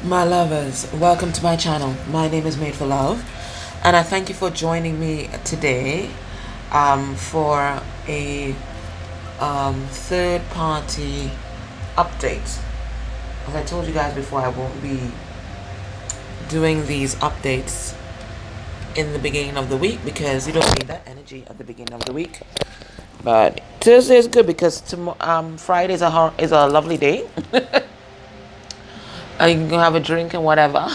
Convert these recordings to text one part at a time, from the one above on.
My lovers, welcome to my channel. My name is Made for Love, and I thank you for joining me today for a third party update. As I told you guys before, I won't be doing these updates in the beginning of the week because you don't need that energy at the beginning of the week. But Thursday is good because Friday is a lovely day. You can have a drink and whatever.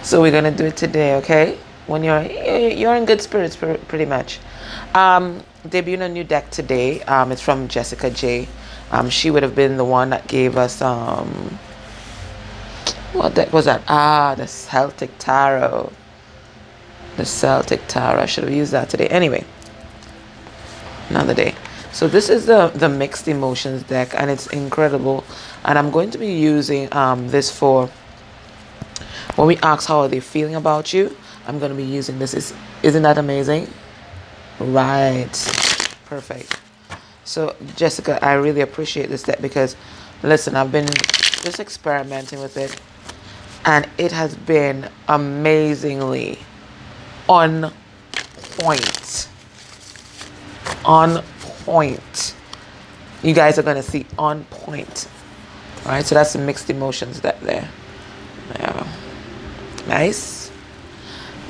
So we're gonna do it today, okay? When you're in good spirits, pretty much. Debuting a new deck today. It's from Jessica J. She would have been the one that gave us what deck was that? The Celtic Tarot. The Celtic Tarot. I should have used that today. Anyway, another day. So this is the Mixed Emotions deck, and it's incredible. And I'm going to be using this for when we ask how are they feeling about you. I'm going to be using this. Isn't that amazing? Right. Perfect. So Jessica, I really appreciate this deck because, listen, I've been just experimenting with it, and it has been amazingly on point. On point. You guys are going to see on point. All right, so that's the Mixed Emotions deck there. Yeah. Nice.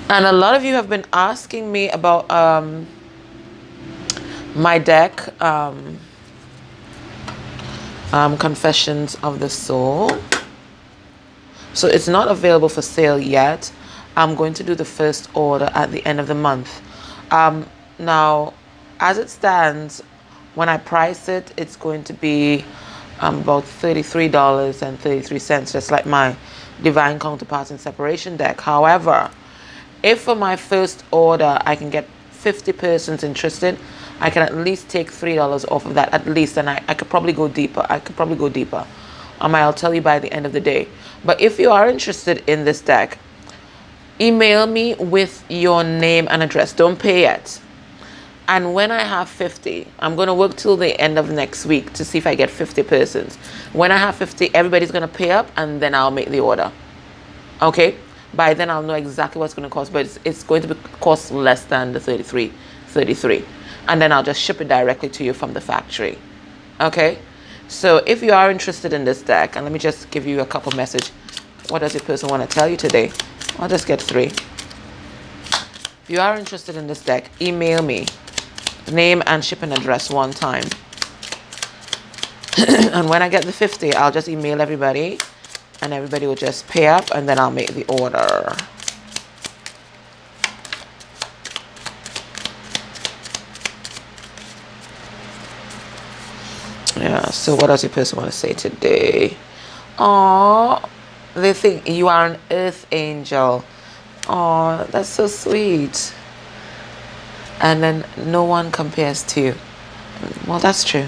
And a lot of you have been asking me about my deck, Confessions of the Soul. So it's not available for sale yet. I'm going to do the first order at the end of the month. Now, as it stands, when I price it, it's going to be about $33.33, just like my Divine Counterparts and Separation deck. However, if for my first order I can get 50 persons interested, I can at least take $3 off of that, at least, and I could probably go deeper. I'll tell you by the end of the day. But if you are interested in this deck, email me with your name and address. Don't pay yet. And when I have 50, I'm going to work till the end of next week to see if I get 50 persons. When I have 50, everybody's going to pay up, and then I'll make the order. Okay? By then, I'll know exactly what's going to cost, but it's going to cost less than the 33. And then I'll just ship it directly to you from the factory. Okay? So if you are interested in this deck, and let me just give you a couple messages. What does your person want to tell you today? I'll just get 3. If you are interested in this deck, email me. Name and shipping address one time. And when I get the 50, I'll just email everybody, and everybody will just pay up, and then I'll make the order. Yeah, so what does your person want to say today? Oh, they think you are an earth angel. Oh, that's so sweet. And then no one compares to you. Well, that's true.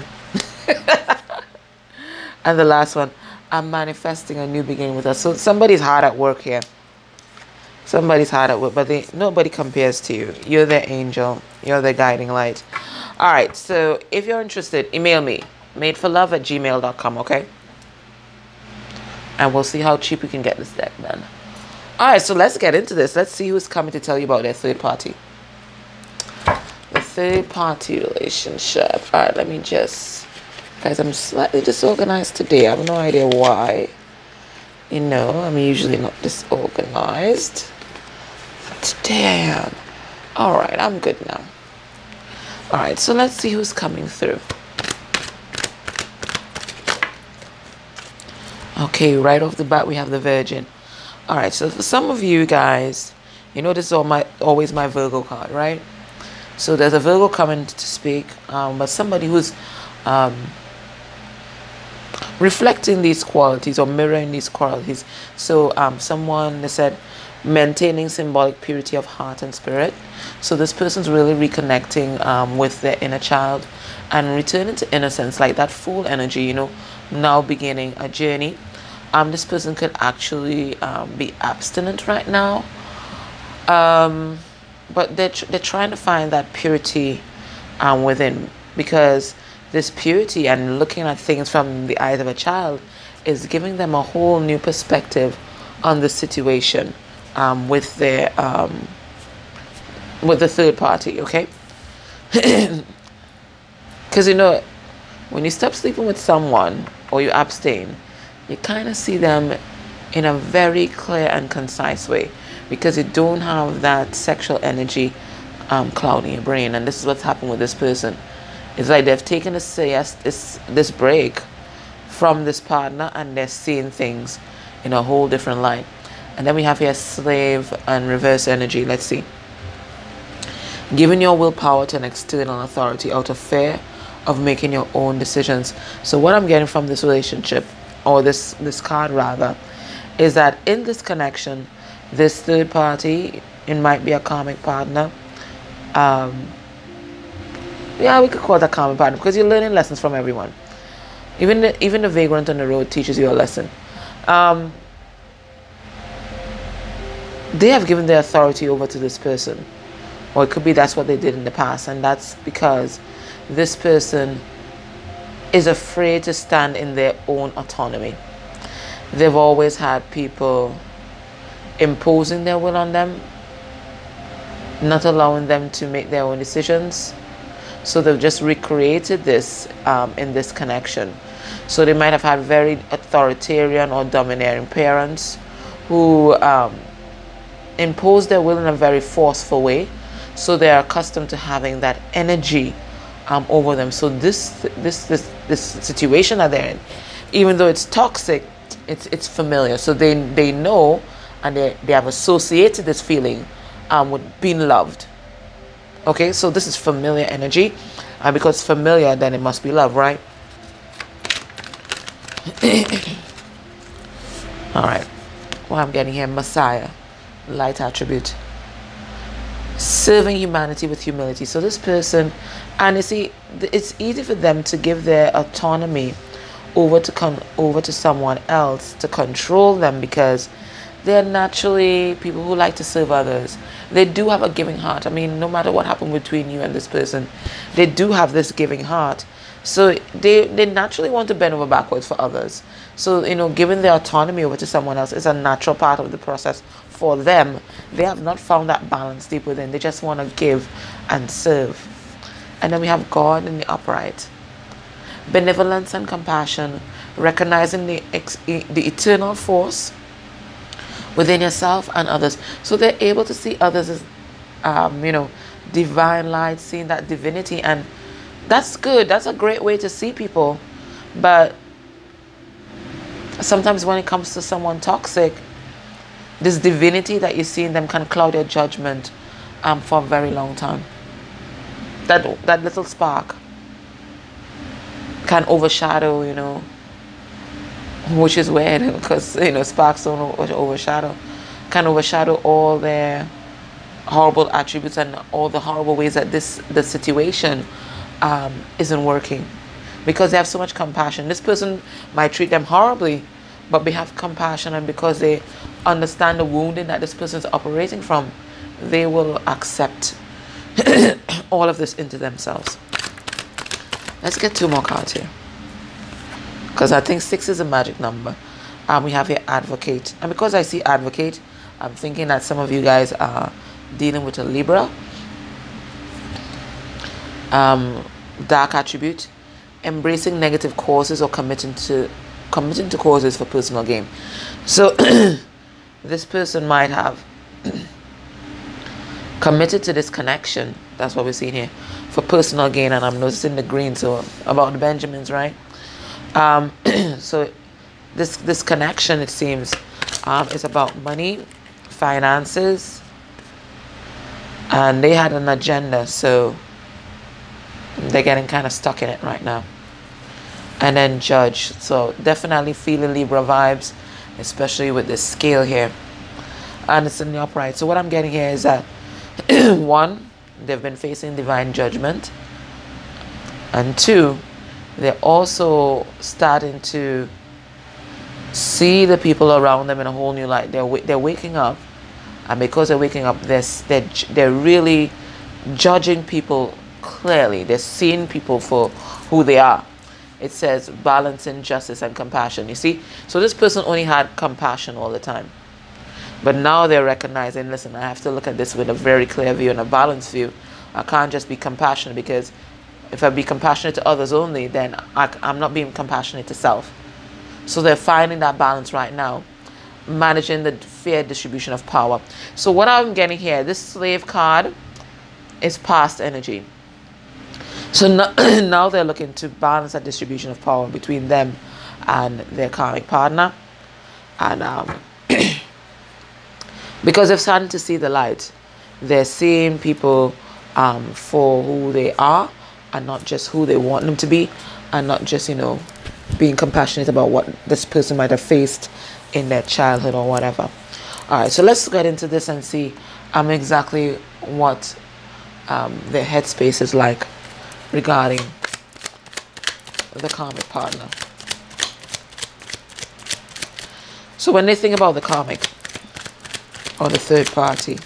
And the last one, I'm manifesting a new beginning with us. So somebody's hard at work here. Somebody's hard at work, but nobody compares to you. You're the angel. You're the guiding light. All right, so if you're interested, email me, madeforlove@gmail.com, okay? And we'll see how cheap we can get this deck done. All right, so let's get into this. Let's see who's coming to tell you about their third party. The third party relationship. All right, let me just... Guys, I'm slightly disorganized today. I have no idea why. You know, I'm usually not disorganized. But today I am. All right, I'm good now. All right, so let's see who's coming through. Okay, right off the bat, we have the Virgin. All right, so for some of you guys, you know this is always my Virgo card, right? So there's a Virgo coming to speak, but somebody who's reflecting these qualities or mirroring these qualities. So someone, they said, maintaining symbolic purity of heart and spirit. So this person's really reconnecting with their inner child and returning to innocence, like that full energy, you know, now beginning a journey. This person could actually be abstinent right now, but they're trying to find that purity within, because this purity and looking at things from the eyes of a child is giving them a whole new perspective on the situation with the third party, okay? Because when you stop sleeping with someone or you abstain, you kind of see them in a very clear and concise way, because you don't have that sexual energy clouding your brain. And this is what's happened with this person. It's like they've taken this break from this partner, and they're seeing things in a whole different light. And then we have here slave and reverse energy. Let's see. Giving your willpower to an external authority out of fear of making your own decisions. So what I'm getting from this relationship, or this card rather, is that in this connection, this third party, it might be a karmic partner. Yeah, we could call it a karmic partner, because you're learning lessons from everyone. Even the vagrant on the road teaches you a lesson. They have given their authority over to this person. Or it could be that's what they did in the past, and that's because this person is afraid to stand in their own autonomy. They've always had people imposing their will on them, not allowing them to make their own decisions. So they've just recreated this in this connection. So they might have had very authoritarian or domineering parents who impose their will in a very forceful way. So they are accustomed to having that energy over them. So this situation that they're in, even though it's toxic, it's familiar. So they know, and they have associated this feeling with being loved. Okay, so this is familiar energy, and because it's familiar, then it must be love, right? All right, what I'm getting here, Messiah, light attribute. Serving humanity with humility. So this person, and you see, it's easy for them to give their autonomy over to someone else to control them, because they're naturally people who like to serve others. They do have a giving heart. I mean, no matter what happened between you and this person, they do have this giving heart. So they naturally want to bend over backwards for others. So, giving their autonomy over to someone else is a natural part of the process for them. They have not found that balance deep within. They just want to give and serve. And then we have God in the upright. Benevolence and compassion, recognizing the eternal force within yourself and others. So they're able to see others as, divine light, seeing that divinity. And that's good. That's a great way to see people. But sometimes when it comes to someone toxic, this divinity that you see in them can cloud your judgment for a very long time. That little spark can overshadow, which is weird, because sparks don't overshadow, can overshadow all their horrible attributes and all the horrible ways that the situation isn't working, because they have so much compassion. This person might treat them horribly, but they have compassion, and because they understand the wounding that this person is operating from, they will accept all of this into themselves. Let's get 2 more cards here, because I think 6 is a magic number. We have here advocate, and because I see advocate, I'm thinking that some of you guys are dealing with a Libra. Dark attribute, embracing negative causes or committing to causes for personal gain. So this person might have committed to this connection, that's what we're seeing here, for personal gain. And I'm noticing the green, so about the Benjamins, right? So this connection, it seems, is about money, finances, and they had an agenda, so they're getting kind of stuck in it right now. And then judge, so definitely feeling Libra vibes, especially with this scale here, and it's in the upright. So what I'm getting here is that 1, they've been facing divine judgment, and 2, they're also starting to see the people around them in a whole new light. They're waking up, and because they're waking up, they're really judging people clearly. They're seeing people for who they are. it says balancing justice and compassion. You see, so this person only had compassion all the time, but now they're recognizing, listen, I have to look at this with a very clear view and a balanced view. I can't just be compassionate, because if I be compassionate to others only, then I'm not being compassionate to self. So they're finding that balance right now, managing the fair distribution of power. So what I'm getting here, this slave card is past energy. So now they're looking to balance that distribution of power between them and their karmic partner. And because they're starting to see the light, they're seeing people for who they are, and not just who they want them to be, and not just, being compassionate about what this person might have faced in their childhood or whatever. All right, so let's get into this and see exactly what their headspace is like regarding the karmic partner. So when they think about the karmic or the third party,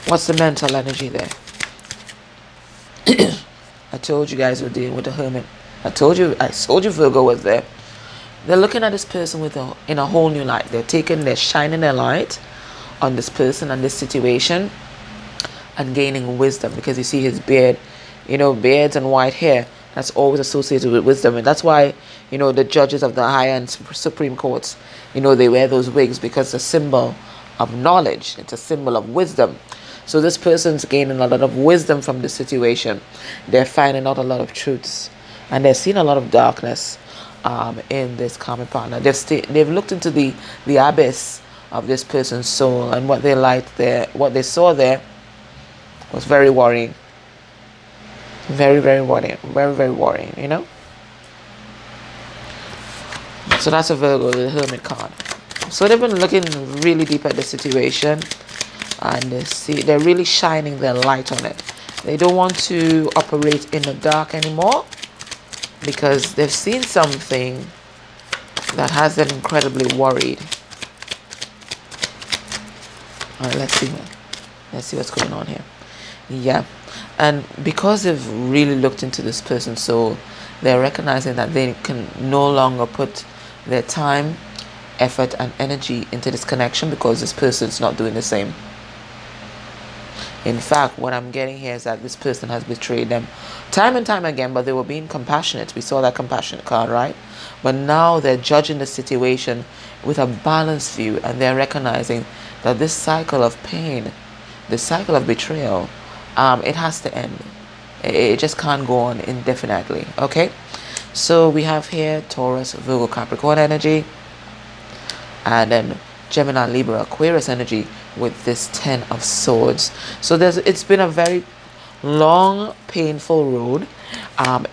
what's the mental energy there? I told you guys we're dealing with the Hermit. I told you Virgo was there. They're looking at this person in a whole new light. They're shining their light on this person and this situation, and gaining wisdom, because you see his beard, beards and white hair, that's always associated with wisdom. And that's why, the judges of the higher and supreme courts, they wear those wigs, because it's a symbol of knowledge. It's a symbol of wisdom. So this person's gaining a lot of wisdom from the situation. They're finding out a lot of truths, and they're seeing a lot of darkness in this karmic partner. They've looked into the abyss of this person's soul, and what they saw there was very worrying. Very, very worrying. Very, very worrying, So that's a Virgo, the Hermit card. So they've been looking really deep at the situation, and they're really shining their light on it. They don't want to operate in the dark anymore, because they've seen something that has them incredibly worried. All right, let's see what's going on here. Yeah, and because they've really looked into this person's soul, they're recognizing that they can no longer put their time, effort, and energy into this connection, because this person's not doing the same. In fact, what I'm getting here is that this person has betrayed them time and time again, but they were being compassionate. We saw that compassionate card, right? But now they're judging the situation with a balanced view, and they're recognizing that this cycle of pain, this cycle of betrayal, it has to end. It just can't go on indefinitely, okay? So we have here Taurus, Virgo, Capricorn energy, and then Gemini, Libra, Aquarius energy with this 10 of Swords. So it's been a very long, painful road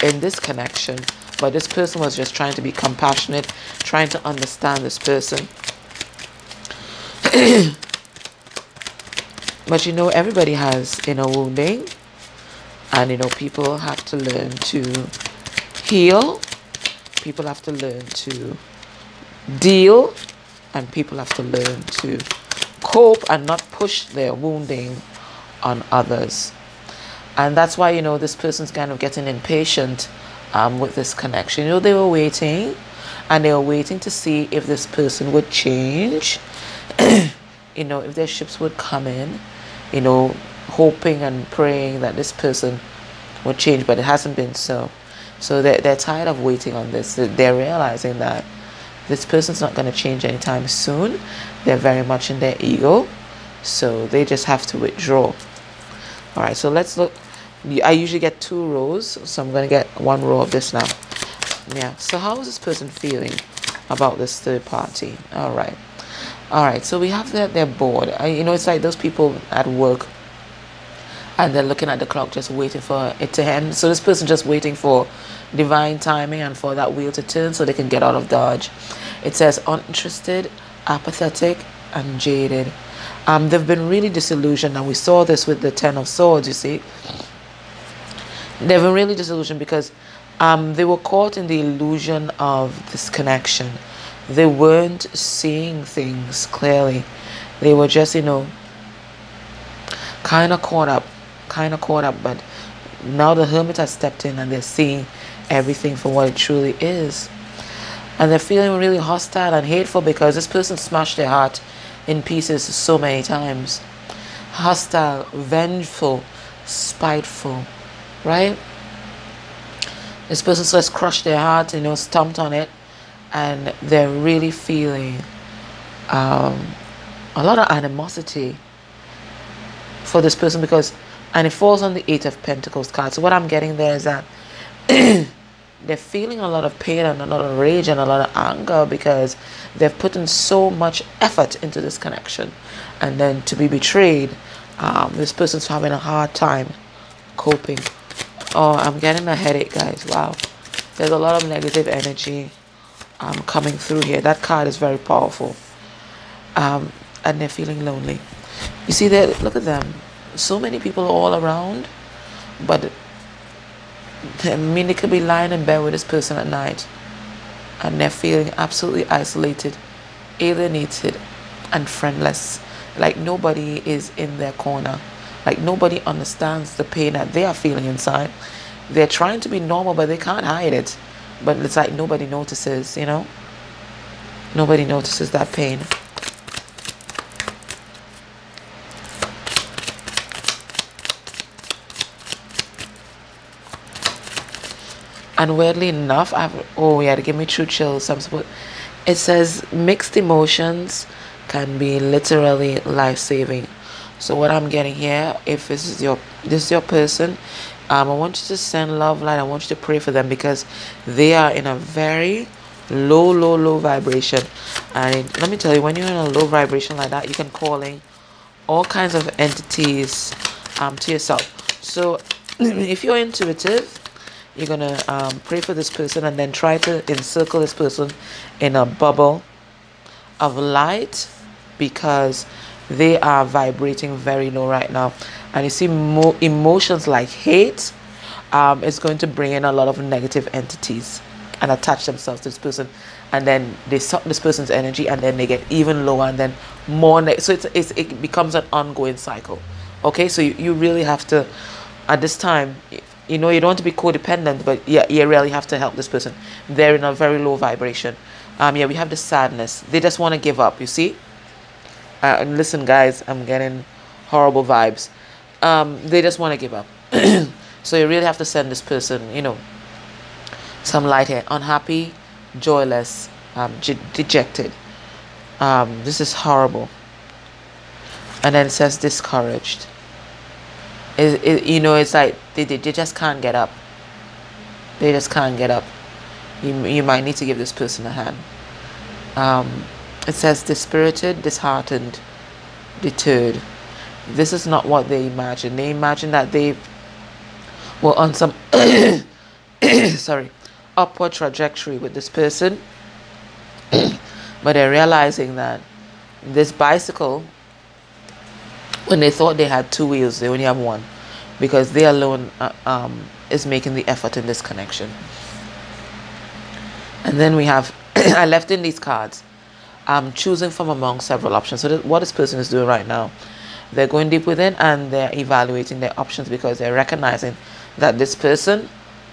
in this connection, but this person was just trying to be compassionate, trying to understand this person. But everybody has inner wounding, and people have to learn to heal, people have to learn to deal, and people have to learn to cope and not push their wounding on others. And that's why this person's kind of getting impatient with this connection. They were waiting, and they were waiting to see if this person would change, if their ships would come in, hoping and praying that this person would change, but it hasn't been so. So they're tired of waiting on this. They're realizing that this person's not going to change anytime soon. They're very much in their ego, so they just have to withdraw. All right, so let's look. I usually get 2 rows, so I'm going to get 1 row of this now. Yeah, so how is this person feeling about this third party? All right, so we have that they're bored. It's like those people at work, and they're looking at the clock, just waiting for it to end. So this person just waiting for divine timing and for that wheel to turn so they can get out of Dodge. It says uninterested, apathetic, and jaded. They've been really disillusioned, and we saw this with the 10 of Swords, you see. They've been really disillusioned because they were caught in the illusion of this connection. They weren't seeing things clearly. They were just, kind of caught up, kind of caught up, but now the hermit has stepped in and they're seeing everything for what it truly is. And they're feeling really hostile and hateful because this person smashed their heart in pieces so many times. Hostile, vengeful, spiteful, right? This person just crushed their heart, stomped on it, and they're really feeling a lot of animosity for this person and it falls on the Eight of Pentacles card. So what I'm getting there is that they're feeling a lot of pain and a lot of rage and a lot of anger because they've put in so much effort into this connection, and then to be betrayed, this person's having a hard time coping. Oh, I'm getting a headache, guys. Wow, there's a lot of negative energy coming through here. That card is very powerful, and they're feeling lonely. You see that? Look at them. So many people all around, but they could be lying in bed with this person at night and they're feeling absolutely isolated, alienated, and friendless. Like nobody is in their corner. Like nobody understands the pain that they are feeling inside. They're trying to be normal, but they can't hide it. But it's like nobody notices, Nobody notices that pain. And weirdly enough, to give me true chills. It says mixed emotions can be literally life-saving. So what I'm getting here, if this is your person, I want you to send love light. I want you to pray for them because they are in a very low vibration. And let me tell you, when you're in a low vibration like that, you can call in all kinds of entities to yourself. So if you're intuitive, you're gonna pray for this person and then try to encircle this person in a bubble of light because they are vibrating very low right now. And you see emotions like hate is going to bring in a lot of negative entities and attach themselves to this person, and then they suck this person's energy and then they get even lower and then more so it becomes an ongoing cycle. Okay, so you really have to, at this time, you don't want to be codependent, but you really have to help this person. They're in a very low vibration. We have the sadness. They just want to give up, you see? And listen, guys, I'm getting horrible vibes. They just want to give up. So you really have to send this person, some light here. Unhappy, joyless, dejected. This is horrible. And then it says discouraged. It's like they just can't get up. They just can't get up. You might need to give this person a hand. It says dispirited, disheartened, deterred. This is not what they imagine. They imagine that they were on some upward trajectory with this person, but they're realizing that this bicycle, when they thought they had two wheels, they only have one, because they alone is making the effort in this connection. And then we have I left in these cards, choosing from among several options. So what this person is doing right now, they're going deep within and they're evaluating their options because they're recognizing that this person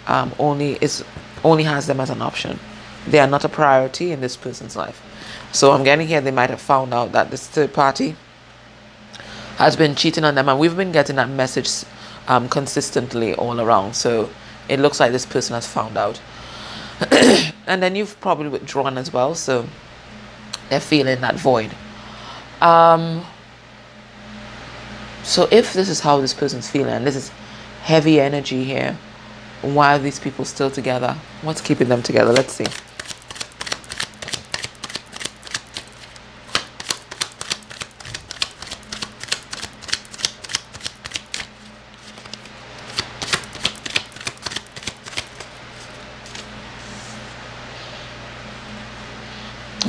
only has them as an option. They are not a priority in this person's life. So I'm getting here, they might have found out that this third party has been cheating on them, and we've been getting that message consistently all around. So it looks like this person has found out. And then you've probably withdrawn as well, so they're feeling that void. So if this is how this person's feeling, and this is heavy energy here, why are these people still together? What's keeping them together? Let's see.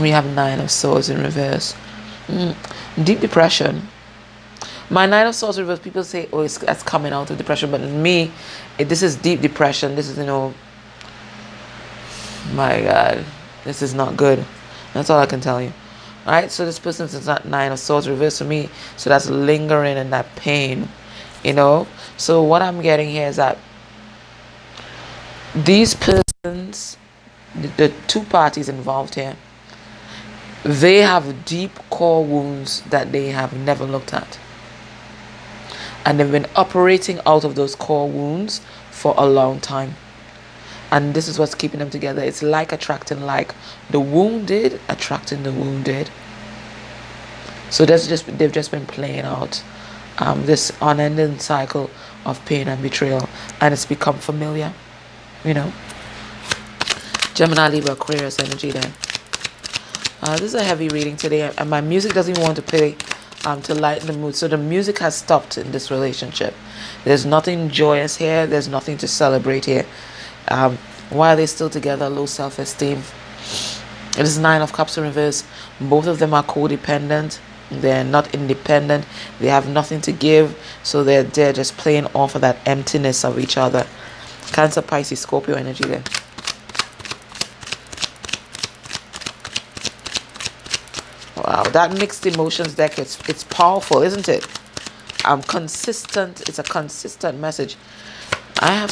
We have Nine of Swords in reverse. Deep depression. My Nine of Swords in reverse, people say, oh, that's coming out of depression. But in me, this is deep depression. This is, my God, this is not good. That's all I can tell you. All right, so this person is not Nine of Swords reverse for me. So that's lingering and that pain you know. So what I'm getting here is that these persons, the two parties involved here, they have deep core wounds that they have never looked at, and they've been operating out of those core wounds for a long time, and this is what's keeping them together. It's like attracting like, the wounded attracting the wounded. So they've just been playing out this unending cycle of pain and betrayal, and it's become familiar, you know. Gemini, Libra, Aquarius energy there. This is a heavy reading today, and my music doesn't even want to play to lighten the mood. So the music has stopped in this relationship. There's nothing joyous here. There's nothing to celebrate here. Why are they still together? Low self-esteem. It is Nine of Cups in reverse. Both of them are codependent. They're not independent. They have nothing to give. So they're just playing off of that emptiness of each other. Cancer, Pisces, Scorpio energy there. Wow, that mixed emotions deck, it's powerful, isn't it? Consistent. It's a consistent message. I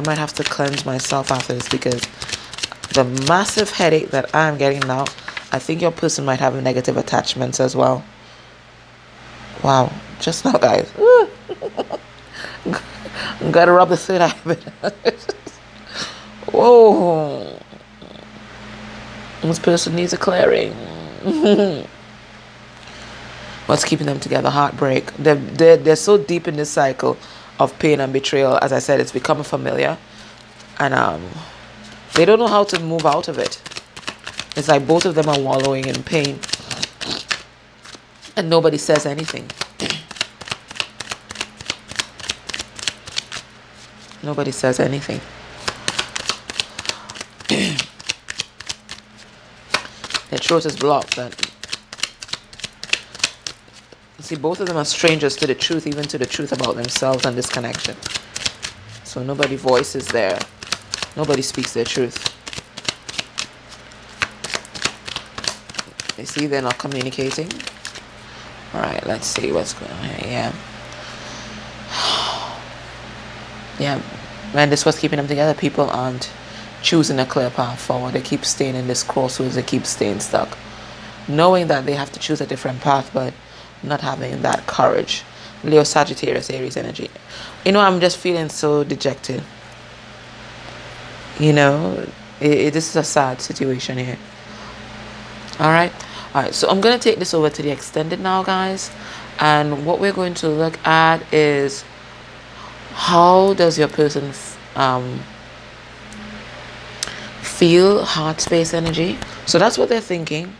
might have to cleanse myself after this, because the massive headache that I'm getting now, I think your person might have negative attachments as well. Wow, just now, guys. Gotta rub the third eye a bit. Whoa. This person needs a clearing. What's keeping them together? Heartbreak. They're so deep in this cycle of pain and betrayal. As I said, it's become familiar, and they don't know how to move out of it. It's like both of them are wallowing in pain, and nobody says anything. Nobody says anything. Their throat is blocked. See, both of them are strangers to the truth, even to the truth about themselves and this connection. So nobody voices there. Nobody speaks their truth. You see, they're not communicating. All right, let's see what's going on here. Yeah. Yeah, man, this was keeping them together. People aren't choosing a clear path forward. They keep staying in this crossroads. They keep staying stuck, knowing that they have to choose a different path, but not having that courage. Leo, Sagittarius, Aries energy. You know, I'm just feeling so dejected. You know, this is a sad situation here. All right, so I'm going to take this over to the extended now, guys. And what we're going to look at is, how does your person feel? Heart space energy. So that's what they're thinking.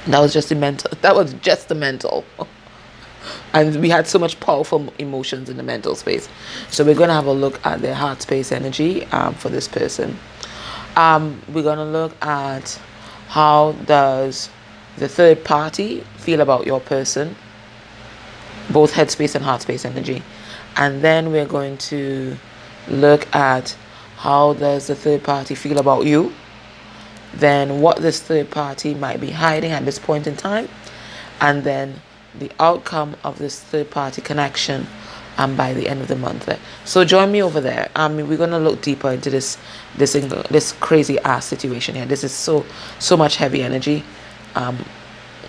That was just the mental. That was just the mental. And we had so much powerful emotions in the mental space. So we're going to have a look at their heart space energy for this person. We're going to look at, how does the third party feel about your person? Both head space and heart space energy. And then we're going to look at, how does the third party feel about you? Then what this third party might be hiding at this point in time. And then the outcome of this third party connection by the end of the month. So join me over there. We're going to look deeper into this crazy ass situation here. This is so much heavy energy.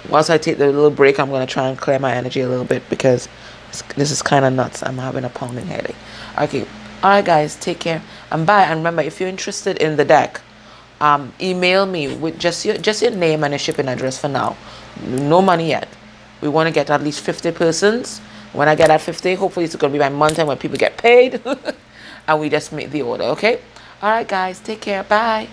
Whilst I take the little break, I'm going to try and clear my energy a little bit, because this is kind of nuts. I'm having a pounding headache. Okay. All right, guys. Take care. And bye. And remember, if you're interested in the deck, email me with just your name and your shipping address for now. No money yet. We want to get at least 50 persons. When I get at 50, hopefully it's going to be by month end when people get paid. And we just make the order, okay? All right, guys. Take care. Bye.